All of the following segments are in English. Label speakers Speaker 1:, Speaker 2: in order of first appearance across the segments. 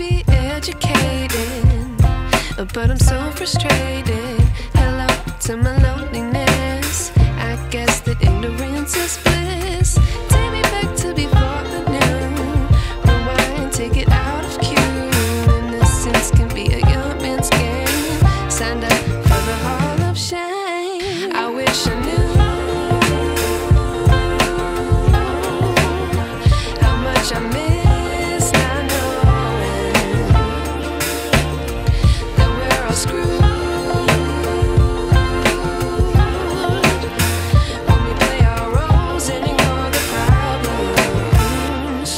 Speaker 1: be educated, but I'm so frustrated. Hello to my loneliness. I guess that ignorance is bliss. Take me back to before I knew. Rewind, take it out of cue. Innocence can be a young man's game. Signed up for the hall of shame. I wish I knew how much I miss not knowing that we're all screwed when we play our roles and ignore the problems.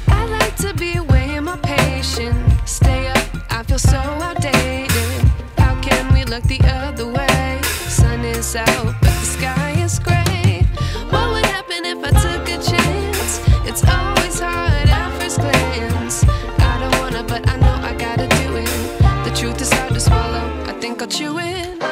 Speaker 1: I like to be away in my patience. Stay up, I feel so outdated. How can we look the other way? Sun is out, but the sky is gray. What would happen if I took a chance? It's always hard at first glance. I don't wanna, but I know I gotta do it. The truth is hard to swallow, I think I'll chew it.